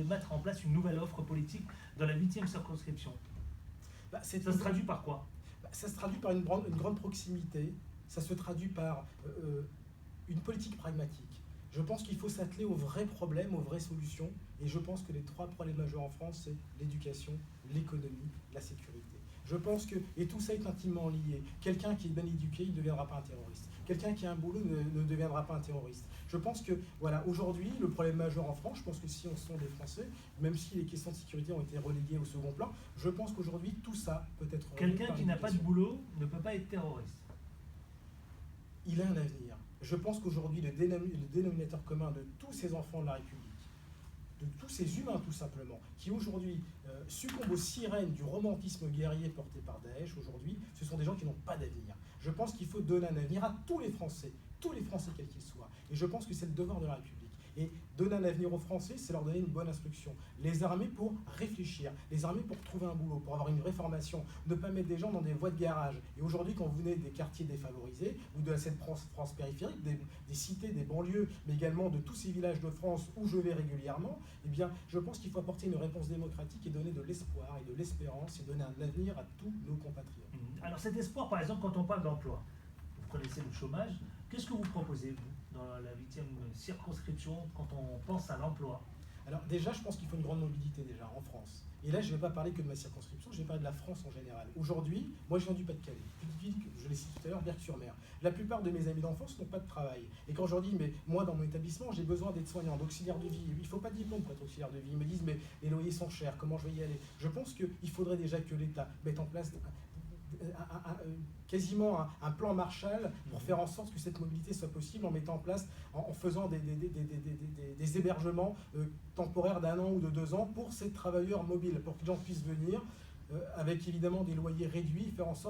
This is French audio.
mettre en place une nouvelle offre politique dans la 8e circonscription. Ça se traduit par quoi? Ça se traduit par une grande proximité, ça se traduit par une politique pragmatique. Je pense qu'il faut s'atteler aux vrais problèmes, aux vraies solutions, et je pense que les 3 problèmes majeurs en France, c'est l'éducation, l'économie, la sécurité. Je pense que, et tout ça est intimement lié, quelqu'un qui est bien éduqué, il ne deviendra pas un terroriste. Quelqu'un qui a un boulot ne deviendra pas un terroriste. Je pense que, voilà, aujourd'hui, le problème majeur en France, je pense que si on sont des Français, même si les questions de sécurité ont été reléguées au second plan, je pense qu'aujourd'hui, tout ça peut être... Quelqu'un qui n'a pas de boulot ne peut pas être terroriste. Il a un avenir. Je pense qu'aujourd'hui, le dénominateur commun de tous ces enfants de la République, de tous ces humains tout simplement, qui aujourd'hui succombent aux sirènes du romantisme guerrier porté par Daesh, aujourd'hui, ce sont des gens qui n'ont pas d'avenir. Je pense qu'il faut donner un avenir à tous les Français quels qu'ils soient. Et je pense que c'est le devoir de la République. Et donner un avenir aux Français, c'est leur donner une bonne instruction. Les armer pour réfléchir, les armer pour trouver un boulot, pour avoir une vraie formation, ne pas mettre des gens dans des voies de garage. Et aujourd'hui, quand vous venez des quartiers défavorisés, ou de cette France périphérique, des cités, des banlieues, mais également de tous ces villages de France où je vais régulièrement, eh bien, je pense qu'il faut apporter une réponse démocratique et donner de l'espoir et de l'espérance et donner un avenir à tous nos compatriotes. Alors cet espoir, par exemple, quand on parle d'emploi, vous connaissez le chômage, qu'est-ce que vous proposez, vous, dans la 8e circonscription, quand on pense à l'emploi? Alors déjà, je pense qu'il faut une grande mobilité déjà en France. Et là, je ne vais pas parler que de ma circonscription, je vais parler de la France en général. Aujourd'hui, moi je viens du Pas-de-Calais, petite ville, je l'ai cité tout à l'heure, Berck-sur-Mer. La plupart de mes amis d'enfance n'ont pas de travail. Et quand je leur dis, mais moi dans mon établissement, j'ai besoin d'être soignant, d'auxiliaire de vie, il ne faut pas de diplôme pour être auxiliaire de vie. Ils me disent, mais les loyers sont chers, comment je vais y aller? Je pense qu'il faudrait déjà que l'État mette en place quasiment un plan Marshall pour faire en sorte que cette mobilité soit possible en mettant en place, en faisant des hébergements temporaires d'1 an ou de 2 ans pour ces travailleurs mobiles, pour que les gens puissent venir avec évidemment des loyers réduits, faire en sorte